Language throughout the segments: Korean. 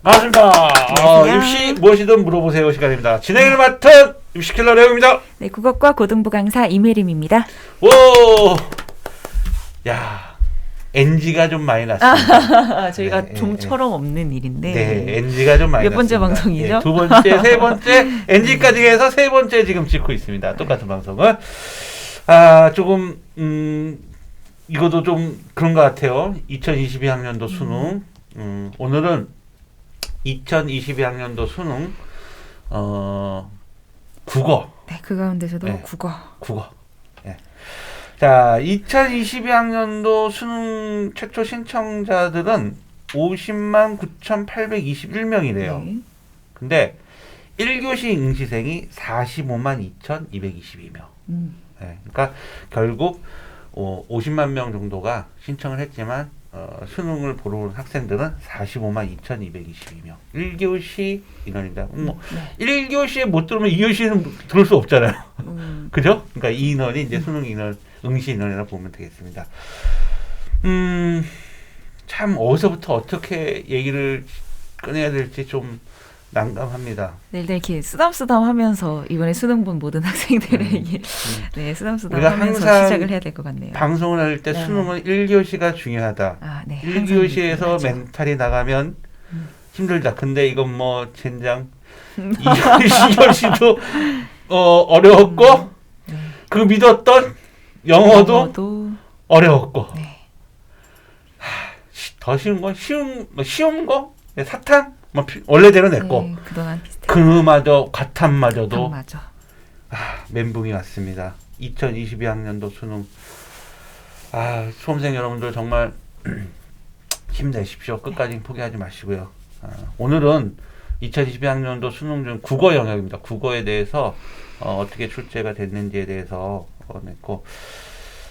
반갑습니다. 안녕하세요. 입시 무엇이든 물어보세요 시간입니다. 진행을 맡은 입시킬러 레오입니다. 네, 국어과 고등부 강사 임혜림입니다. 오, 야, NG가 좀 많이 났습니다. 저희가 네, 좀처럼 없는 일인데. 네, NG가 좀 많이 몇 번째 났습니다. 방송이죠? 네, 두 번째, 세 번째, NG까지 해서 세 번째 지금 찍고 있습니다. 똑같은 방송을. 조금 이것도 좀 그런 것 같아요. 2022학년도 수능. 오늘은 2022학년도 수능 국어. 네, 그 가운데서도 네. 국어. 예. 자, 2022학년도 수능 최초 신청자들은 50만 9,821명이래요. 네. 근데 1교시 응시생이 45만 2,222명. 예. 그러니까 결국 50만 명 정도가 신청을 했지만 수능을 보러 온 학생들은 45만 2,222명. 1교시 인원입니다. 뭐 네. 1교시에 못 들으면 2교시는 들을 수 없잖아요. 그죠? 그러니까 이 인원이 이제 수능 인원, 응시 인원이라 보면 되겠습니다. 참 어디서부터 어떻게 얘기를 꺼내야 될지 좀 난감합니다. 네, 이렇게 쓰담쓰담 하면서 이번에 수능 본 모든 학생들에게 네, 쓰담쓰담 우리가 하면서 항상 시작을 해야 될 것 같네요. 방송을 할 때 네. 수능은 1교시가 중요하다. 아, 네. 1교시에서 멘탈이 나가면 힘들다. 근데 이건 뭐 젠장 2교시도 어려웠고 네. 그 믿었던 영어도 어려웠고 네. 더 쉬운 건 쉬운 거 사탕 뭐 원래대로 냈고 네, 그동안 비슷해. 그마저 과탐마저도 맞아. 멘붕이 왔습니다. 2022학년도 수능. 수험생 여러분들 정말 힘내십시오. 끝까지 포기하지 마시고요. 오늘은 2022학년도 수능 중 국어 영역입니다. 국어에 대해서 어떻게 출제가 됐는지에 대해서 냈고,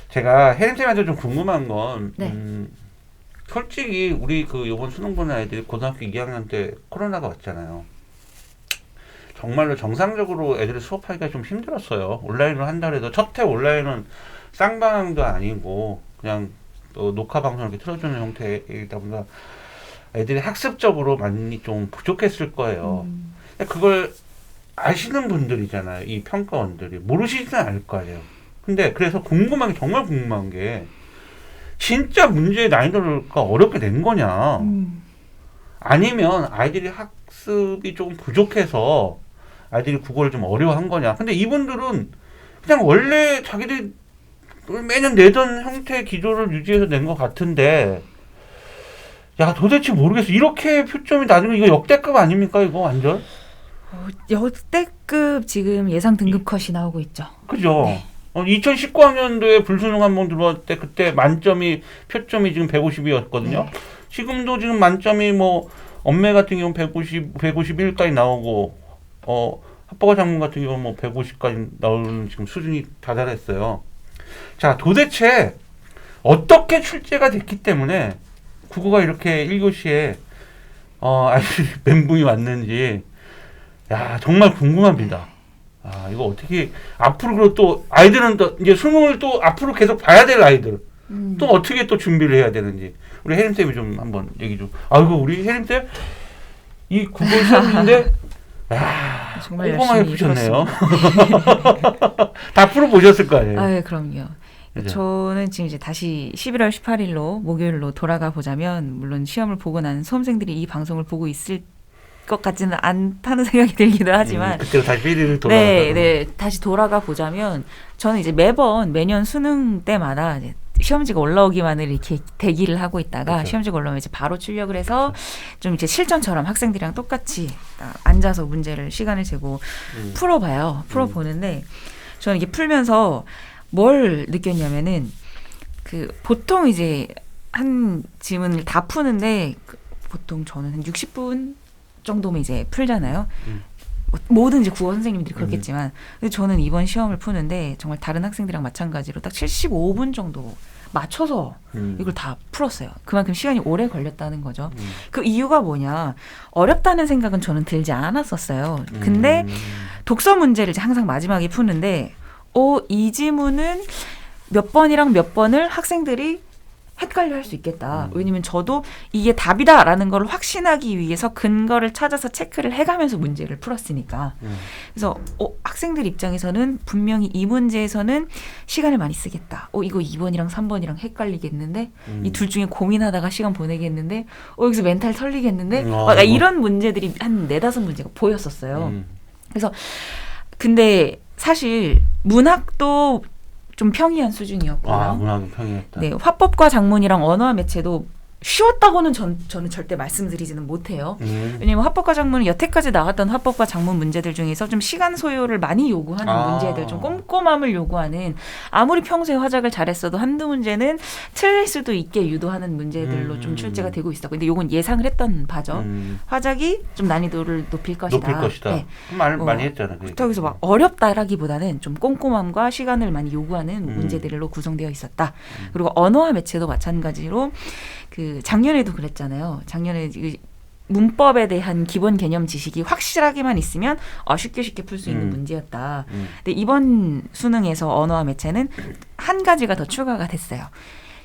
제가 혜림쌤한테 좀 궁금한 건 네. 솔직히 우리 요번 수능 보는 아이들이 고등학교 2학년 때 코로나가 왔잖아요. 정말로 정상적으로 애들이 수업하기가 좀 힘들었어요. 온라인으로 한다 해도 첫 해 온라인은 쌍방향도 아니고 그냥 또 녹화 방송을 이렇게 틀어주는 형태이다 보니까 애들이 학습적으로 많이 좀 부족했을 거예요. 근데 그걸 아시는 분들이잖아요. 이 평가원들이. 모르시지는 않을 거 아니에요. 근데 그래서 정말 궁금한 게 진짜 문제의 난이도가 어렵게 된 거냐, 아니면 아이들이 학습이 조금 부족해서 아이들이 국어를 좀 어려워한 거냐. 근데 이분들은 그냥 원래 자기들이 매년 내던 형태의 기조를 유지해서 낸 것 같은데, 야, 도대체 모르겠어. 이렇게 표점이 낮은 거 이거 역대급 아닙니까? 이거 완전? 역대급 지금 예상 등급 컷이 나오고 있죠. 그죠? 네. 2019학년도에 불수능 한번 들어왔을 때 그때 표점이 지금 150이었거든요. 네. 지금도 지금 만점이 엄매 같은 경우는 151까지 나오고, 합법과 작문 같은 경우는 150까지 나오는 지금 수준이 다다랐어요. 자, 도대체 어떻게 출제가 됐기 때문에 국어가 이렇게 1교시에 아이들이 멘붕이 왔는지, 야, 정말 궁금합니다. 이거 어떻게 앞으로, 그리고 또 아이들은 또 이제 수능을 또 앞으로 계속 봐야 될 아이들 또 어떻게 또 준비를 해야 되는지 우리 혜림쌤이 좀 한번 얘기 좀. 우리 혜림쌤 이 국어 시험인데 정말 꼼꼼하게 열심히 푸셨네요. 다 풀어보셨을 거 아니에요. 아, 그럼요. 그죠? 저는 지금 이제 다시 11월 18일로 목요일로 돌아가 보자면, 물론 시험을 보고 난 수험생들이 이 방송을 보고 있을 것 같지는 않다는 생각이 들기도 하지만, 그때로 다시 삐리를 돌아가서 네, 다시 돌아가 보자면, 저는 이제 매년 수능 때마다 이제 시험지가 올라오기만을 이렇게 대기를 하고 있다가, 그렇죠. 시험지가 올라오면 이제 바로 출력을 해서 좀 이제 실전처럼 학생들이랑 똑같이 앉아서 문제를 시간을 재고 풀어보는데, 저는 이게 풀면서 뭘 느꼈냐면은, 보통 이제 한 지문을 다 푸는데, 보통 저는 한 60분 정도면 이제 풀잖아요. 모든 이제 국어 선생님들이 그렇겠지만, 근데 저는 이번 시험을 푸는데 정말 다른 학생들이랑 마찬가지로 딱 75분 정도 맞춰서 이걸 다 풀었어요. 그만큼 시간이 오래 걸렸다는 거죠. 그 이유가 뭐냐? 어렵다는 생각은 저는 들지 않았었어요. 근데 독서 문제를 이제 항상 마지막에 푸는데, 이 지문은 몇 번이랑 몇 번을 학생들이 헷갈려 할 수 있겠다. 왜냐면 저도 이게 답이다라는 걸 확신하기 위해서 근거를 찾아서 체크를 해가면서 문제를 풀었으니까. 그래서 학생들 입장에서는 분명히 이 문제에서는 시간을 많이 쓰겠다. 이거 2번이랑 3번이랑 헷갈리겠는데 이 둘 중에 고민하다가 시간 보내겠는데 여기서 멘탈 털리겠는데 이런 문제들이 한 4-5문제가 보였었어요. 그래서 근데 사실 문학도 좀 평이한 수준이었고요. 문학은 평이했다. 네, 화법과 작문이랑 언어와 매체도 쉬웠다고는 저는 절대 말씀드리지는 못해요. 왜냐하면 화법과 작문은 여태까지 나왔던 화법과 작문 문제들 중에서 좀 시간 소요를 많이 요구하는 문제들, 좀 꼼꼼함을 요구하는, 아무리 평소에 화작을 잘했어도 한두 문제는 틀릴 수도 있게 유도하는 문제들로 좀 출제가 되고 있었고, 근데 요건 예상을 했던 바죠. 화작이 좀 난이도를 높일 것이다. 네. 말 많이 했잖아요. 그래서 막 어렵다라기보다는 좀 꼼꼼함과 시간을 많이 요구하는 문제들로 구성되어 있었다. 그리고 언어와 매체도 마찬가지로 작년에도 그랬잖아요. 작년에 문법에 대한 기본 개념 지식이 확실하게만 있으면 쉽게 풀 수 있는 문제였다. 근데 이번 수능에서 언어와 매체는 한 가지가 더 추가가 됐어요.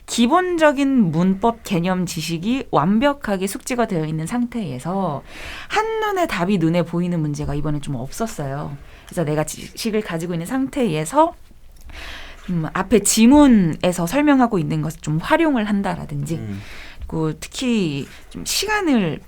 기본적인 문법 개념 지식이 완벽하게 숙지가 되어 있는 상태에서 한눈에 답이 눈에 보이는 문제가 이번에 좀 없었어요. 그래서 내가 지식을 가지고 있는 상태에서 앞에 지문에서 설명하고 있는 것을 좀 활용을 한다라든지, 그리고 특히 좀 시간을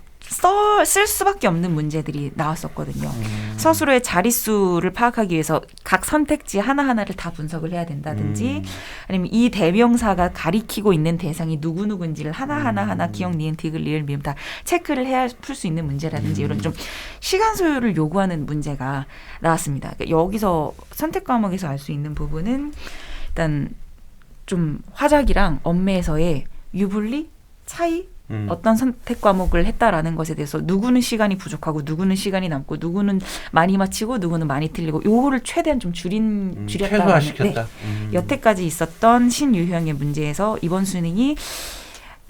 쓸 수밖에 없는 문제들이 나왔었거든요. 스스로의 자릿수를 파악하기 위해서 각 선택지 하나하나를 다 분석을 해야 된다든지, 아니면 이 대명사가 가리키고 있는 대상이 누구누구인지를 하나하나 기억, 니은, 디귿, 리을, 미음 다 체크를 해야 풀 수 있는 문제라든지, 이런 좀 시간 소요를 요구하는 문제가 나왔습니다. 그러니까 여기서 선택 과목에서 알 수 있는 부분은 일단 좀 화작이랑 언매에서의 유불리 차이, 어떤 선택 과목을 했다라는 것에 대해서 누구는 시간이 부족하고 누구는 시간이 남고 누구는 많이 맞히고 누구는 많이 틀리고, 요거를 최대한 좀 줄였다라는, 최소화시켰다. 여태까지 있었던 신유형의 문제에서 이번 수능이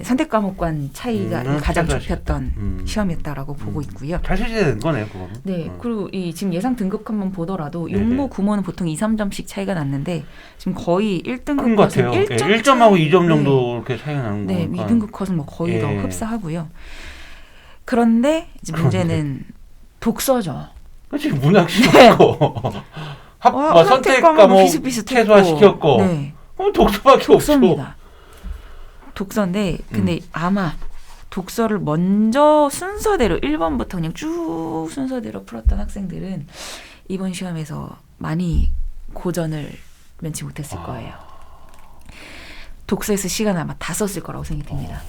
선택 과목간 차이가 가장 좁혔던 시험이었다라고 보고 있고요. 잘 실시된 거네요, 그거는. 네, 그리고 지금 예상 등급 한번 보더라도 육모, 구모는 보통 2-3점씩 차이가 났는데 지금 거의 1등급 큰 것 같아요. 1점하고 2점 정도 이렇게 차이가 나는 거니까. 네, 2등급 컷은 뭐 거의 더 흡사하고요. 그런데 이제 문제는 독서죠. 그렇지, 문학 시켰고 선택 과목 최소화시켰고, 독서밖에 독서입니다. 독서인데 근데 아마 독서를 먼저 순서대로 1번부터 그냥 쭉 순서대로 풀었던 학생들은 이번 시험에서 많이 고전을 면치 못했을 거예요. 독서에서 시간 아마 다 썼을 거라고 생각이 듭니다.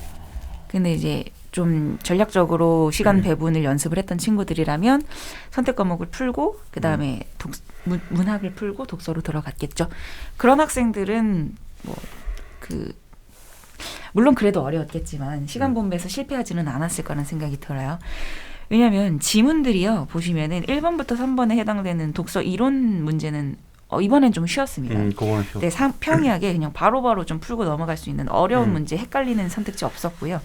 근데 이제 좀 전략적으로 시간 배분을 연습을 했던 친구들이라면 선택 과목을 풀고 그 다음에 문학을 풀고 독서로 들어갔겠죠. 그런 학생들은 물론 그래도 어려웠겠지만 시간 분배에서 실패하지는 않았을 거라는 생각이 들어요. 왜냐하면 지문들이요, 보시면은 1번부터 3번에 해당되는 독서 이론 문제는 이번엔 좀 쉬웠습니다. 네, 평이하게 그냥 바로바로 좀 풀고 넘어갈 수 있는 어려운 문제, 헷갈리는 선택지 없었고요.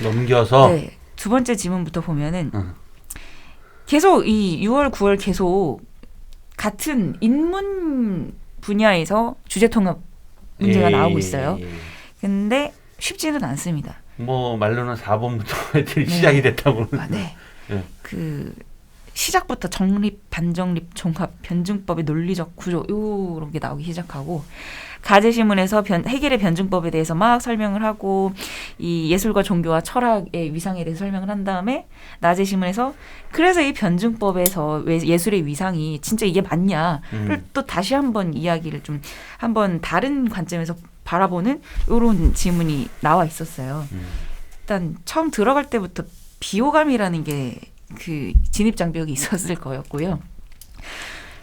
넘겨서 네, 두 번째 지문부터 보면은 계속 이 6월, 9월 계속 같은 인문 분야에서 주제 통합 문제가 나오고 있어요. 근데 쉽지는 않습니다. 말로는 4번부터 애들이 시작이 됐다고. 네. 시작부터 정립, 반정립, 종합, 변증법의 논리적 구조 이런 게 나오기 시작하고, 가제시문에서 해겔의 변증법에 대해서 막 설명을 하고, 이 예술과 종교와 철학의 위상에 대해서 설명을 한 다음에 낮에시문에서 그래서 이 변증법에서 예술의 위상이 진짜 이게 맞냐를 또 다시 한번 이야기를 좀 한번 다른 관점에서 바라보는 이런 지문이 나와 있었어요. 일단 처음 들어갈 때부터 비호감이라는 게 진입 장벽이 있었을 거였고요.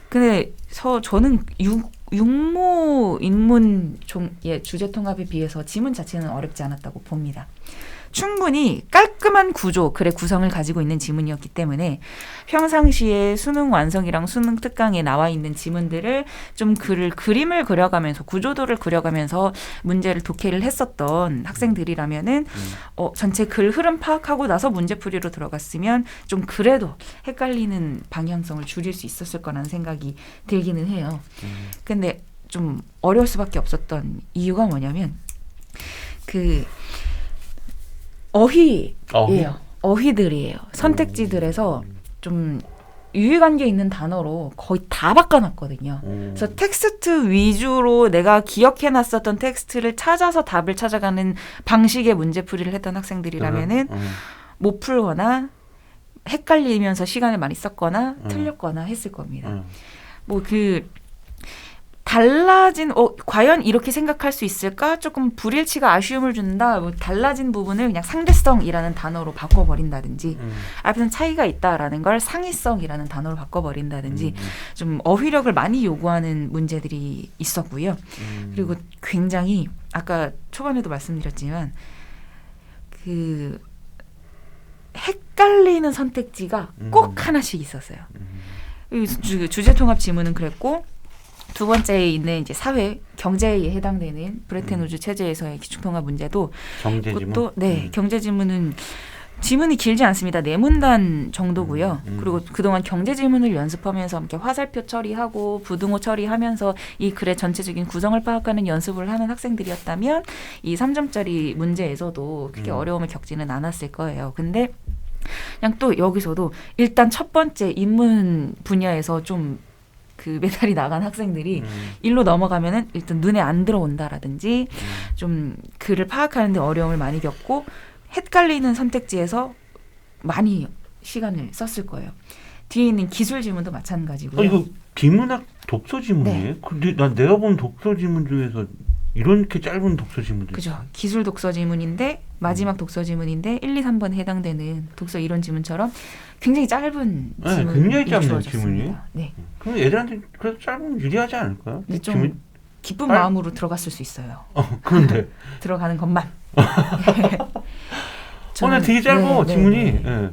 근데 저는 육모 인문 주제 통합에 비해서 지문 자체는 어렵지 않았다고 봅니다. 충분히 깔끔한 구성을 가지고 있는 지문이었기 때문에 평상시에 수능 완성이랑 수능 특강에 나와 있는 지문들을 좀 그림을 그려가면서 구조도를 그려가면서 문제를 독해를 했었던 학생들이라면은 전체 글 흐름 파악하고 나서 문제풀이로 들어갔으면 좀 그래도 헷갈리는 방향성을 줄일 수 있었을 거라는 생각이 들기는 해요. 근데 좀 어려울 수밖에 없었던 이유가 뭐냐면 그 어휘예요. 어휘? 어휘들이에요. 선택지들에서 좀 유의관계 있는 단어로 거의 다 바꿔놨거든요. 그래서 텍스트 위주로 내가 기억해놨었던 텍스트를 찾아서 답을 찾아가는 방식의 문제풀이를 했던 학생들이라면은 못 풀거나 헷갈리면서 시간을 많이 썼거나 틀렸거나 했을 겁니다. 뭐 그 달라진 과연 이렇게 생각할 수 있을까? 조금 불일치가 아쉬움을 준다. 뭐 달라진 부분을 그냥 상대성이라는 단어로 바꿔버린다든지 앞에는 차이가 있다라는 걸 상위성이라는 단어로 바꿔버린다든지 좀 어휘력을 많이 요구하는 문제들이 있었고요. 그리고 굉장히 아까 초반에도 말씀드렸지만 그 헷갈리는 선택지가 꼭 하나씩 있었어요. 주제통합 지문은 그랬고 두 번째에 있는 이제 사회 경제에 해당되는 브레튼 우즈 체제에서의 기축통합 문제도 경제지문. 그것도 경제지문은 지문이 길지 않습니다. 4문단 정도고요. 그리고 그동안 경제지문을 연습하면서 이렇게 화살표 처리하고 부등호 처리하면서 이 글의 전체적인 구성을 파악하는 연습을 하는 학생들이었다면 이 3점짜리 문제에서도 크게 어려움을 겪지는 않았을 거예요. 근데 그냥 또 여기서도 일단 첫 번째 인문 분야에서 좀 그 메달이 나간 학생들이 일로 넘어가면은 일단 눈에 안 들어온다라든지 좀 글을 파악하는데 어려움을 많이 겪고 헷갈리는 선택지에서 많이 시간을 썼을 거예요. 뒤에 있는 기술 지문도 마찬가지고요. 이거 비문학 독서 지문이에요? 네. 근데 난 내가 본 독서 지문 중에서 이렇게 짧은 독서 지문도 그죠. 있어요. 기술 독서 지문인데 마지막 독서 지문인데 1, 2, 3번에 해당되는 독서 이론 지문처럼 굉장히 짧은 지문이 굉장히 짧은 주어졌습니다. 지문이에요? 네. 그럼 애들한테 그래도 짧으면 유리하지 않을까요? 근데 좀 지문? 기쁜 마음으로 들어갔을 수 있어요. 그런데. 들어가는 것만. 나 되게 짧아 지문이. 네.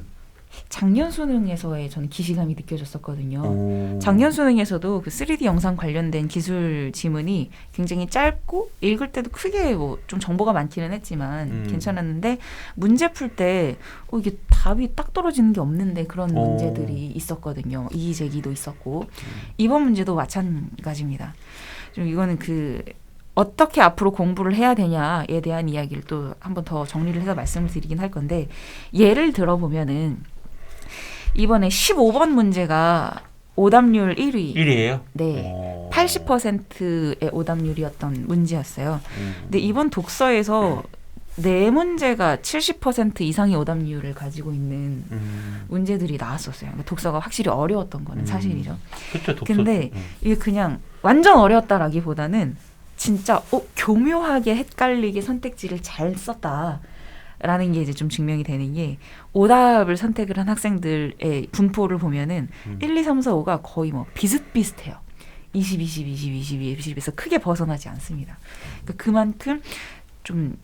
작년 수능에서의 저는 기시감이 느껴졌었거든요. 오. 작년 수능에서도 그 3D 영상 관련된 기술 지문이 굉장히 짧고 읽을 때도 크게 뭐 좀 정보가 많기는 했지만 괜찮았는데 문제 풀 때 이게 답이 딱 떨어지는 게 없는데 그런 문제들이 있었거든요. 이의제기도 있었고 이번 문제도 마찬가지입니다. 좀 이거는 그 어떻게 앞으로 공부를 해야 되냐에 대한 이야기를 또 한 번 더 정리를 해서 말씀을 드리긴 할 건데 예를 들어보면은 이번에 15번 문제가 오답률 1위. 1위예요? 네. 80%의 오답률이었던 문제였어요. 근데 이번 독서에서 네 문제가 70% 이상의 오답률을 가지고 있는 문제들이 나왔었어요. 그러니까 독서가 확실히 어려웠던 거는 사실이죠. 그렇죠. 독서. 근데 이게 그냥 완전 어려웠다라기보다는 진짜 교묘하게 헷갈리게 선택지를 잘 썼다. 라는 게 이제 좀 증명이 되는 게 오답을 선택을 한 학생들의 분포를 보면은 1, 2, 3, 4, 5가 거의 뭐 비슷비슷해요. 20, 20, 20, 22, 20에서 크게 벗어나지 않습니다. 그러니까 그만큼 좀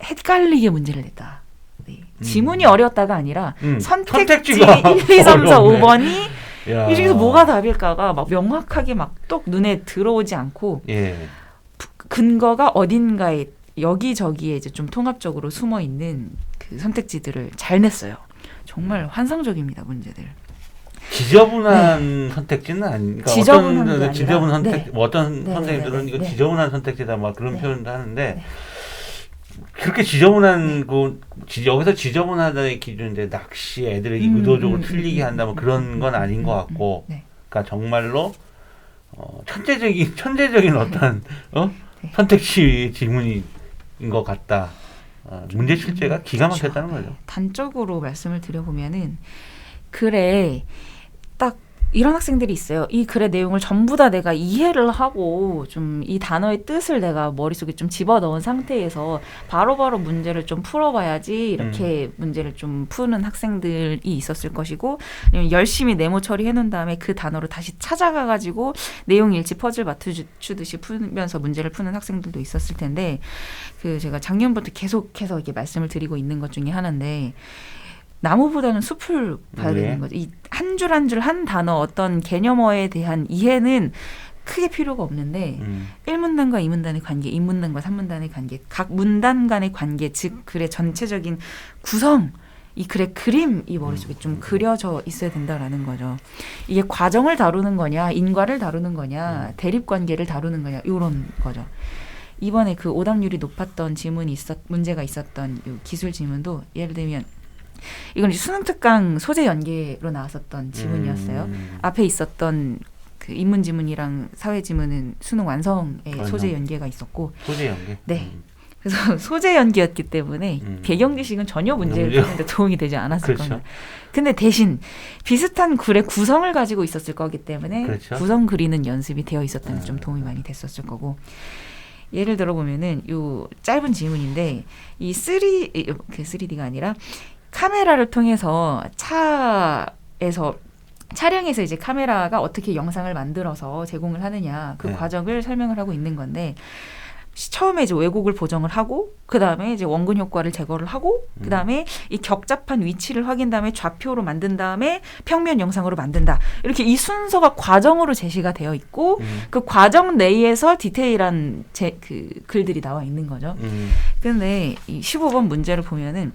헷갈리게 문제를 냈다. 네. 지문이 어려웠다가 아니라 선택지 1, 2, 3, 4, 5번이 이 중에서 뭐가 답일까가 막 명확하게 막 똑 눈에 들어오지 않고 근거가 어딘가에 여기저기에 이제 좀 통합적으로 숨어 있는 그 선택지들을 잘 냈어요. 정말 환상적입니다, 문제들. 지저분한 선택지는 아니니까 지저분한 선택 어떤 선생님들은 이거 지저분한 선택지다 막 그런 표현도 하는데 그렇게 지저분한 여기서 지저분하다의 기준인데 낚시 애들을 의도적으로 틀리게 한다 뭐 그런 건 아닌 것 같고 그러니까 정말로 천재적인 어떤 선택지 지문이 인 것 같다. 문제 출제가 기가 막혔다는 거죠. 단적으로 말씀을 드려보면은 글에 딱 이런 학생들이 있어요. 이 글의 내용을 전부 다 내가 이해를 하고 좀 이 단어의 뜻을 내가 머릿속에 좀 집어넣은 상태에서 바로바로 문제를 좀 풀어봐야지 이렇게 문제를 좀 푸는 학생들이 있었을 것이고 열심히 네모 처리해놓은 다음에 그 단어를 다시 찾아가가지고 내용 일치 퍼즐 맞추듯이 풀면서 문제를 푸는 학생들도 있었을 텐데 그 제가 작년부터 계속해서 이렇게 말씀을 드리고 있는 것 중에 하나인데 나무보다는 숲을 봐야 되는 거죠. 이 한 줄 한 줄 한 단어 어떤 개념어에 대한 이해는 크게 필요가 없는데 1문단과 2문단의 관계, 2문단과 3문단의 관계, 각 문단 간의 관계, 즉 글의 전체적인 구성, 이 글의 그림이 머릿속에 좀 그려져 있어야 된다라는 거죠. 이게 과정을 다루는 거냐, 인과를 다루는 거냐, 대립관계를 다루는 거냐 이런 거죠. 이번에 그 오답률이 높았던 문제가 있었던 이 기술 지문도 예를 들면 이건 이제 수능 특강 소재 연계로 나왔었던 지문이었어요. 앞에 있었던 그 인문 지문이랑 사회 지문은 수능 완성에 소재 연계가 있었고 소재 연계. 네. 그래서 소재 연계였기 때문에 배경 지식은 전혀 문제를 푸는데 도움이 되지 않았을 그렇죠. 겁니다. 근데 대신 비슷한 글의 구성을 가지고 있었을 거기 때문에 그렇죠. 구성 그리는 연습이 되어 있었다면 좀 도움이 많이 됐었을 거고 예를 들어 보면은 요 짧은 지문인데 이 3D가 아니라 카메라를 통해서 차량에서 이제 카메라가 어떻게 영상을 만들어서 제공을 하느냐 그 네. 과정을 설명을 하고 있는 건데 처음에 이제 왜곡을 보정을 하고 그 다음에 이제 원근 효과를 제거를 하고 그 다음에 이 격잡한 위치를 확인 다음에 좌표로 만든 다음에 평면 영상으로 만든다 이렇게 이 순서가 과정으로 제시가 되어 있고 그 과정 내에서 디테일한 그 글들이 나와 있는 거죠. 근데 이 15번 문제를 보면은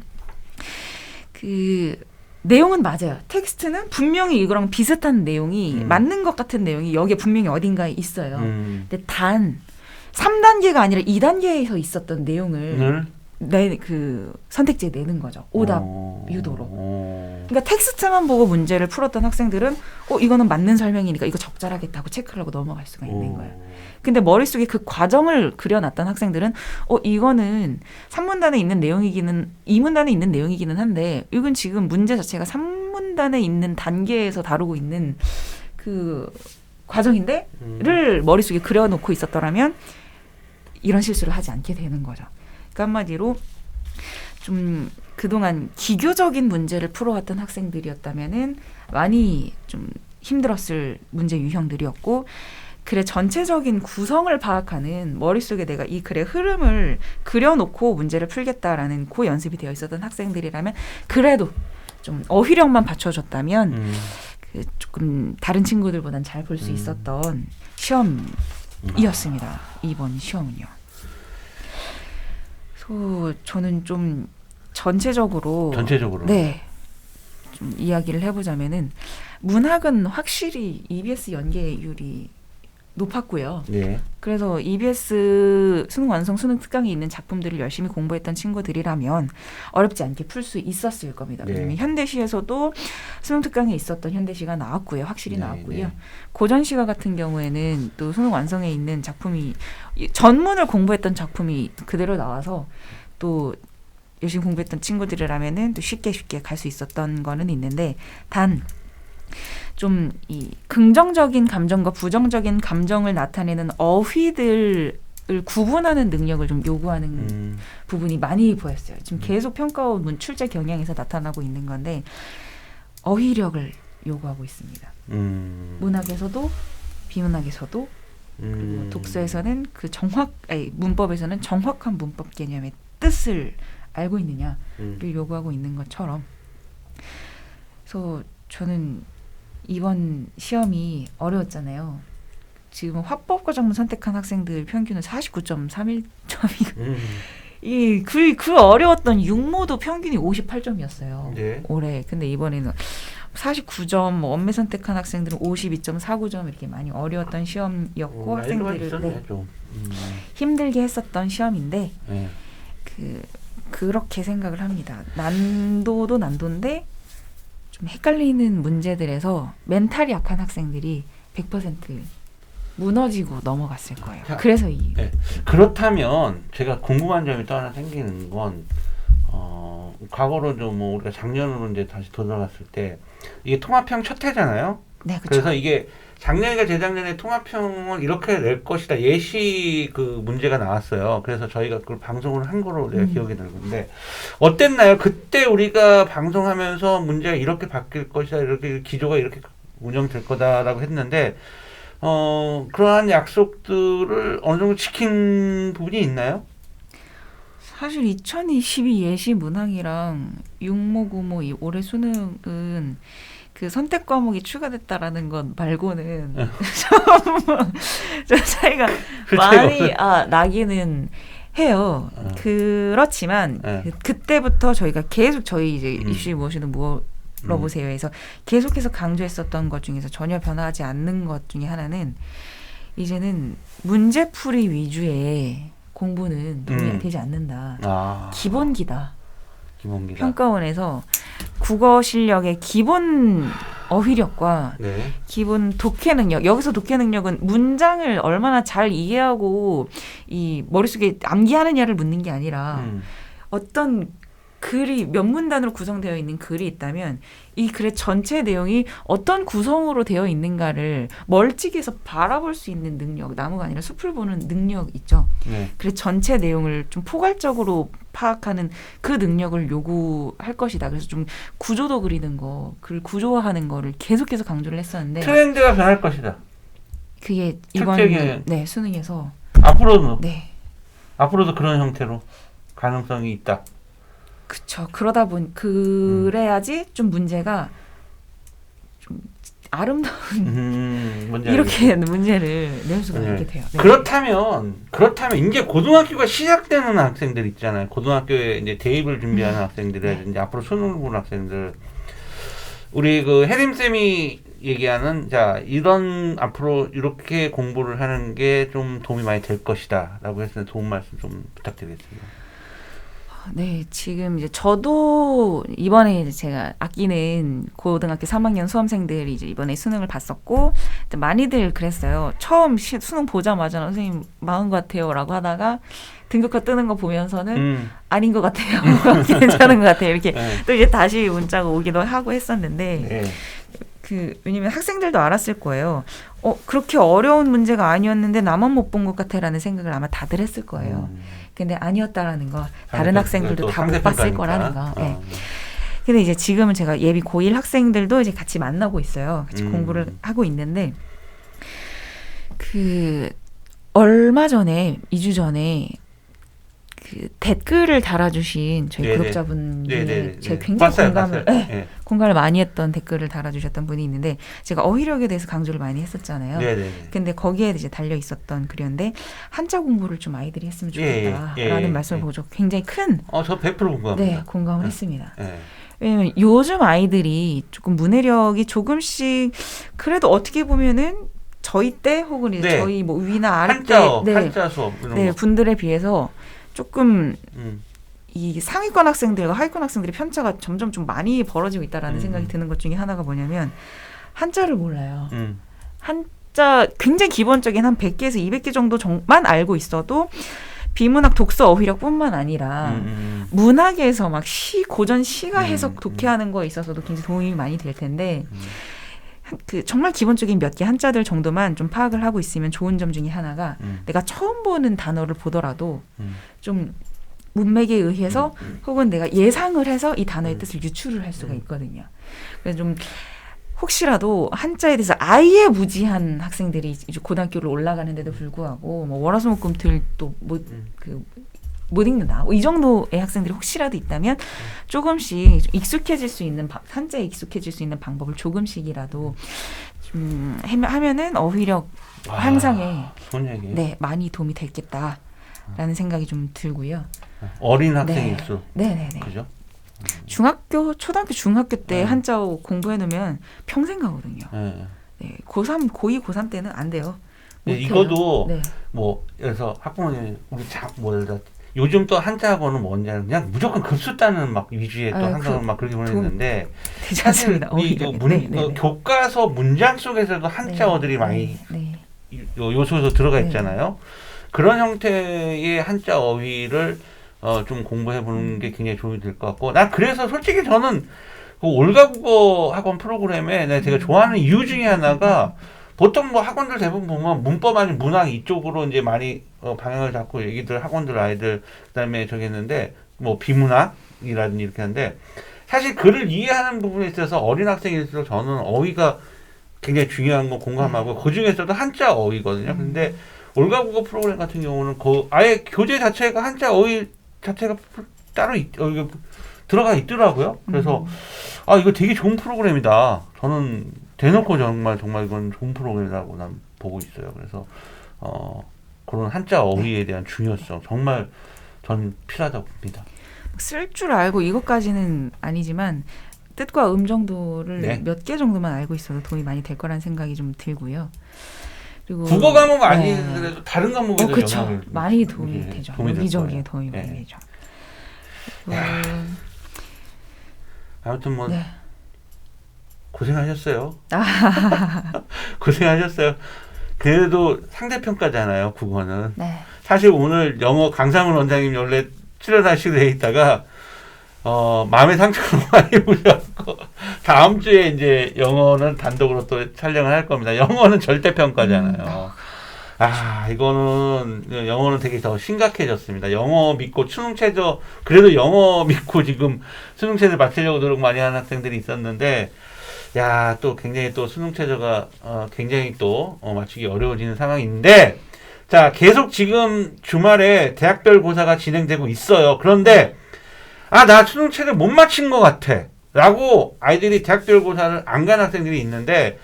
그 내용은 맞아요. 텍스트는 분명히 이거랑 비슷한 내용이 맞는 것 같은 내용이 여기에 분명히 어딘가에 있어요. 근데 단 3단계가 아니라 2단계에서 있었던 내용을 그 선택지에 내는 거죠. 오답 유도로. 그러니까 텍스트만 보고 문제를 풀었던 학생들은 이거는 맞는 설명이니까 이거 적절하겠다고 체크를 하고 넘어갈 수가 있는 거예요. 근데 머릿속에 그 과정을 그려놨던 학생들은 이거는 3문단에 있는 내용이기는 2문단에 있는 내용이기는 한데 이건 지금 문제 자체가 3문단에 있는 단계에서 다루고 있는 그 과정인데를 머릿속에 그려놓고 있었더라면 이런 실수를 하지 않게 되는 거죠. 그러니까 한마디로 좀 그동안 기교적인 문제를 풀어왔던 학생들이었다면은 많이 좀 힘들었을 문제 유형들이었고 글의 전체적인 구성을 파악하는 머릿속에 내가 이 글의 흐름을 그려놓고 문제를 풀겠다라는 그 연습이 되어 있었던 학생들이라면 그래도 좀 어휘력만 받쳐줬다면 그 조금 다른 친구들보단 잘 볼 수 있었던 시험이었습니다. 이번 시험은요. 그래서 저는 좀 전체적으로 네, 좀 이야기를 해보자면은 문학은 확실히 EBS 연계율이 높았고요. 네. 그래서 EBS 수능 완성 수능 특강이 있는 작품들을 열심히 공부했던 친구들이라면 어렵지 않게 풀 수 있었을 겁니다. 네. 왜냐하면 현대시에서도 수능 특강에 있었던 현대시가 나왔고요. 확실히 네, 나왔고요. 네. 고전시가 같은 경우에는 또 수능 완성에 있는 작품이 전문을 공부했던 작품이 그대로 나와서 또 열심히 공부했던 친구들이라면은 또 쉽게 갈 수 있었던 거는 있는데 단 좀 이 긍정적인 감정과 부정적인 감정을 나타내는 어휘들을 구분하는 능력을 좀 요구하는 부분이 많이 보였어요. 지금 계속 평가원 출제 경향에서 나타나고 있는 건데 어휘력을 요구하고 있습니다. 문학에서도 비문학에서도 그리고 독서에서는 그 문법에서는 정확한 문법 개념의 뜻을 알고 있느냐를 요구하고 있는 것처럼 그래서 저는 이번 시험이 어려웠잖아요. 지금 화법과 전문 선택한 학생들 평균은 49.31점이고 그 어려웠던 육모도 평균이 58점이었어요. 네. 올해. 근데 이번에는 49점, 원매 선택한 학생들은 52.49점 이렇게 많이 어려웠던 시험이었고 학생들을 힘들게 했었던 시험인데 네. 그렇게 생각을 합니다. 난도도 난도인데 좀 헷갈리는 문제들에서 멘탈이 약한 학생들이 100% 무너지고 넘어갔을 거예요. 그래서 네. 그렇다면 제가 궁금한 점이 또 하나 생기는 건 과거로 좀 뭐 우리가 작년으로 이제 다시 돌아갔을 때 이게 통합형 첫 해잖아요. 네, 그렇죠. 그래서 이게 작년이나 재작년에 통합형을 이렇게 낼 것이다 예시 그 문제가 나왔어요. 그래서 저희가 그걸 방송을 한 거로 내가 기억이 나는데 어땠나요? 그때 우리가 방송하면서 문제가 이렇게 바뀔 것이다, 이렇게 기조가 이렇게 운영될 거다라고 했는데 그러한 약속들을 어느 정도 지킨 부분이 있나요? 사실 2022 예시 문항이랑 육모, 구모 이 올해 수능은 그 선택 과목이 추가됐다라는 것 말고는 좀 차이가 많이 나기는 해요. 그렇지만 그때부터 저희가 계속 저희 이제 이슈 무엇이든 물어보세요에서 계속해서 강조했었던 것 중에서 전혀 변화하지 않는 것 중에 하나는 이제는 문제풀이 위주의 공부는 도움이 되지 않는다. 기본기다. 기본기다. 평가원에서 국어 실력의 기본 어휘력과 네. 기본 독해 능력. 여기서 독해 능력은 문장을 얼마나 잘 이해하고 이 머릿속에 암기하느냐를 묻는 게 아니라 어떤 글이 몇 문단으로 구성되어 있는 글이 있다면 이 글의 전체 내용이 어떤 구성으로 되어 있는가를 멀찍이서 바라볼 수 있는 능력, 나무가 아니라 숲을 보는 능력 있죠. 네. 글의 전체 내용을 좀 포괄적으로 파악하는 그 능력을 요구할 것이다. 그래서 좀 구조도 그리는 거, 글 구조화하는 거를 계속해서 강조를 했었는데 트렌드가 변할 것이다. 그게 이번 네, 수능에서 앞으로도 네. 앞으로도 그런 형태로 가능성이 있다. 그쵸. 그러다 보니 그래야지 좀 문제가 좀 아름다운 이렇게 문제를 낼 수가 있게 돼요. 네. 그렇다면 이제 고등학교가 시작되는 학생들 있잖아요. 고등학교에 이제 대입을 준비하는 학생들이라든지 앞으로 수능을 보는 학생들, 우리 그 혜림 쌤이 얘기하는 자 이런 앞으로 이렇게 공부를 하는 게 좀 도움이 많이 될 것이다라고 해서 도움 말씀 좀 부탁드리겠습니다. 네, 지금 이제 저도 이번에 이제 제가 아끼는 고등학교 3학년 수험생들이 이제 이번에 수능을 봤었고 많이들 그랬어요. 처음 수능 보자마자 선생님 망한 것 같아요라고 하다가 등급화 뜨는 거 보면서는 아닌 것 같아요. 괜찮은 것 같아요. 이렇게 또 이제 다시 문자가 오기도 하고 했었는데 왜냐면 학생들도 알았을 거예요. 그렇게 어려운 문제가 아니었는데 나만 못 본 것 같아라는 생각을 아마 다들 했을 거예요. 근데 아니었다라는 거 다른 학생들도 다 못 봤을 거라는 거. 네. 근데 이제 지금은 제가 예비 고1 학생들도 이제 같이 만나고 있어요. 같이 공부를 하고 있는데 얼마 전에 2주 전에 그 댓글을 달아주신 저희 구독자분이 제가 굉장히 공감을 많이 했던 댓글을 달아주셨던 분이 있는데 제가 어휘력에 대해서 강조를 많이 했었잖아요. 근데 거기에 이제 달려 있었던 글이었는데 한자 공부를 좀 아이들이 했으면 좋겠다라는 말씀을 보고 굉장히 큰 저 100% 공감합니다. 네, 공감을 했습니다. 왜냐면 요즘 아이들이 조금 문해력이 조금씩 그래도 어떻게 보면은 저희 때 혹은 이제 저희 뭐 위나 아래 때 한자 수업 이런 거. 분들에 비해서 조금 이 상위권 학생들과 하위권 학생들의 편차가 점점 좀 많이 벌어지고 있다라는 생각이 드는 것 중에 하나가 뭐냐면 한자를 몰라요. 한자 굉장히 기본적인 한 100개에서 200개 정도만 알고 있어도 비문학 독서 어휘력뿐만 아니라 문학에서 막 고전 시가 해석 독해하는 거에 있어서도 굉장히 도움이 많이 될 텐데 정말 기본적인 몇 개 한자들 정도만 좀 파악을 하고 있으면 좋은 점 중에 하나가 내가 처음 보는 단어를 보더라도 좀 문맥에 의해서 혹은 내가 예상을 해서 이 단어의 뜻을 유추를 할 수가 있거든요. 그래서 좀 혹시라도 한자에 대해서 아예 무지한 학생들이 이제 고등학교를 올라가는데도 불구하고 뭐 월화수목금틀도 못 읽는다. 이 정도의 학생들이 혹시라도 있다면 조금씩 익숙해질 수 있는 한자에 익숙해질 수 있는 방법을 조금씩이라도 좀 하면은 어휘력 향상에 많이 도움이 되겠다라는 생각이 좀 들고요. 어린 학생일수록 네네네. 그죠? 초등학교, 중학교 때 한자 공부해 놓으면 평생 가거든요. 네, 고3, 고2, 고3 때는 안 돼요. 이거도 뭐 그래서 학부모님 우리 요즘 또 한자 학원은 뭔지 알면 그냥 무조건 급수 따는 막 위주의 또 한자를 막 그렇게 보냈는데 사실 교과서 문장 속에서도 한자어들이 많이 요소에서 들어가 있잖아요. 그런 형태의 한자 어휘를 좀 공부해 보는 게 굉장히 도움이 될 것 같고, 난 그래서 솔직히 저는 그 올가국어 학원 프로그램에 제가 좋아하는 이유 중에 하나가 보통 뭐 학원들 대부분 보면 문법 아닌 문학 이쪽으로 이제 많이 방향을 잡고 얘기들 학원들 아이들 그다음에 저기 했는데 뭐 비문학이라든지 이렇게 하는데 사실 글을 이해하는 부분에 있어서 어린 학생일수록 저는 어휘가 굉장히 중요한 거 공감하고 그 중에서도 한자 어휘거든요. 근데 올가국어 프로그램 같은 경우는 아예 교재 자체가 한자 어휘 자체가 따로 들어가 있더라고요. 그래서 이거 되게 좋은 프로그램이다. 저는 대놓고 정말 이건 좋은 프로그램이라고 난 보고 있어요. 그래서 그런 한자 어휘에 대한 중요성 정말 전 필요하다고 봅니다. 쓸 줄 알고 이것까지는 아니지만 뜻과 정도를 몇 개 정도만 알고 있어도 도움이 많이 될 거라는 생각이 좀 들고요. 그리고 국어 과목 네. 아니더라도 다른 과목에도 그렇죠. 영향을 많이 도움이 예, 되죠. 도움이 될 여기저기에 거예요. 도움이 많이 예. 되죠. 아무튼 뭐 네. 고생하셨어요. 고생하셨어요. 그래도 상대평가잖아요, 국어는. 네. 사실 오늘 영어 강상훈 원장님이 원래 출연하시기로 돼 있다가 마음의 상처를 많이 입으셨고 다음 주에 이제 영어는 단독으로 또 촬영을 할 겁니다. 영어는 절대평가잖아요. 이거는 영어는 되게 더 심각해졌습니다. 영어 믿고 수능 최저 그래도 영어 믿고 지금 수능 최저 맞추려고 노력 많이 하는 학생들이 있었는데 또 굉장히 또 수능 최저가 굉장히 또 맞추기 어려워지는 상황인데 자 계속 지금 주말에 대학별 고사가 진행되고 있어요. 그런데 나 수능 최저 못 맞힌 것 같아 라고 아이들이 대학별 고사를 안 간 학생들이 있는데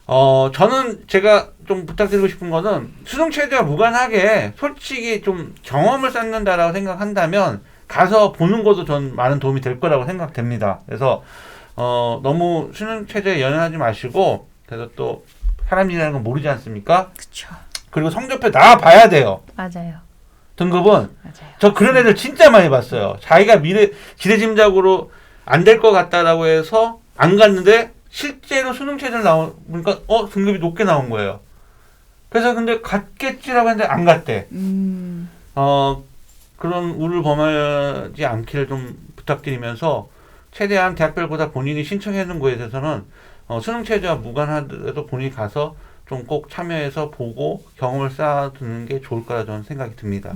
저는 제가 좀 부탁드리고 싶은 거는 수능 최저와 무관하게 솔직히 좀 경험을 쌓는다라고 생각한다면 가서 보는 것도 전 많은 도움이 될 거라고 생각됩니다. 그래서 너무 수능 최저에 연연하지 마시고 그래서 또 사람이라는 건 모르지 않습니까? 그렇죠. 그리고 성적표 나와 봐야 돼요. 맞아요. 등급은 맞아요. 저 그런 애들 진짜 많이 봤어요. 자기가 지레짐작으로 안 될 것 같다라고 해서 안 갔는데 실제로 수능 최저를 나오니까 등급이 높게 나온 거예요. 그래서 근데 갔겠지라고 했는데 안 갔대. 그런 우를 범하지 않기를 좀 부탁드리면서 최대한 대학별보다 본인이 신청해놓은 거에 대해서는 수능 최저와 무관하더라도 본인이 가서 좀 꼭 참여해서 보고 경험을 쌓아두는 게 좋을 거라 저는 생각이 듭니다.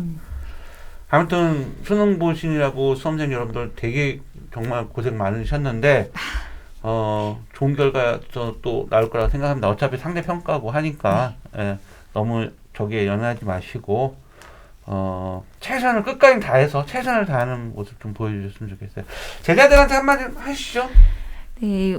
아무튼 수능 보시느라고 수험생 여러분들 되게 정말 고생 많으셨는데 좋은 결과 또 나올 거라고 생각합니다. 어차피 상대 평가고 하니까 너무 저기에 연연하지 마시고 최선을 끝까지 다해서 최선을 다하는 모습 좀 보여주셨으면 좋겠어요. 제자들한테 한마디 하시죠. 네,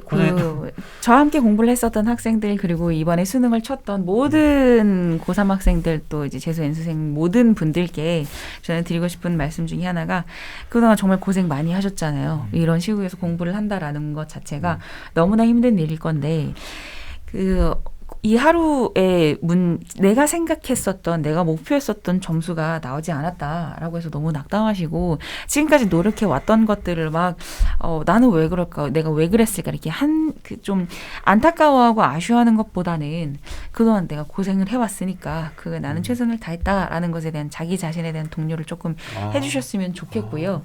저와 함께 공부를 했었던 학생들 그리고 이번에 수능을 쳤던 모든 고3 학생들 또 이제 재수 N수생 모든 분들께 저는 드리고 싶은 말씀 중에 하나가 그동안 정말 고생 많이 하셨잖아요. 이런 시국에서 공부를 한다라는 것 자체가 너무나 힘든 일일 건데 이 하루에 내가 생각했었던 내가 목표했었던 점수가 나오지 않았다라고 해서 너무 낙담하시고 지금까지 노력해 왔던 것들을 막 나는 왜 그럴까 내가 왜 그랬을까 이렇게 좀 안타까워하고 아쉬워하는 것보다는 그동안 내가 고생을 해왔으니까 나는 최선을 다했다라는 것에 대한 자기 자신에 대한 동료를 조금 해주셨으면 좋겠고요.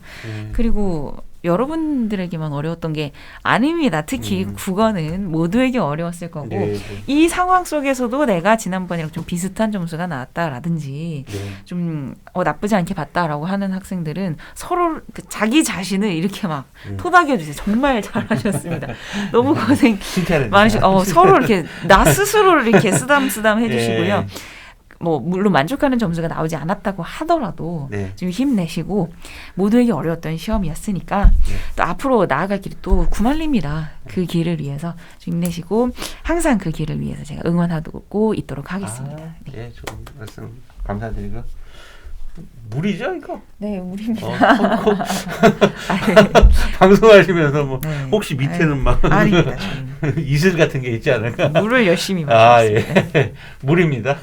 그리고 여러분들에게만 어려웠던 게 아닙니다. 특히 국어는 모두에게 어려웠을 거고 이 상황 속에서도 내가 지난번이랑 좀 비슷한 점수가 나왔다라든지 좀 나쁘지 않게 봤다라고 하는 학생들은 서로 자기 자신을 이렇게 막 토닥여주세요. 정말 잘하셨습니다. 너무 고생 많으시고 서로 이렇게 나 스스로를 이렇게 쓰담쓰담 해주시고요. 물론 만족하는 점수가 나오지 않았다고 하더라도 좀 힘내시고 모두에게 어려웠던 시험이었으니까 또 앞으로 나아갈 길이 또 구말립니다. 그 길을 위해서 좀 힘내시고 항상 그 길을 위해서 제가 응원하고 있도록 하겠습니다. 네, 좋은 말씀 감사드리고 물이죠 이거? 네, 물입니다. 방송하시면서 혹시 밑에는 막 아닙니다. 이슬 같은 게 있지 않을까? 물을 열심히 마셨습니다. 물입니다.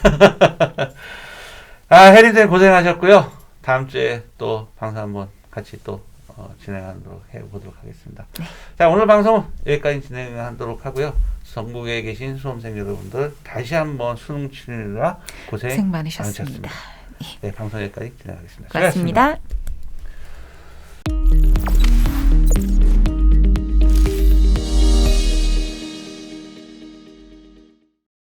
해리쌤 고생하셨고요. 다음 주에 또 방송 한번 같이 또 진행하도록 해보도록 하겠습니다. 자, 오늘 방송 여기까지 진행하도록 하고요. 전국에 계신 수험생 여러분들 다시 한번 수능 치느라 고생 많으셨습니다. 네, 방송 여기까지 진행하겠습니다. 고맙습니다.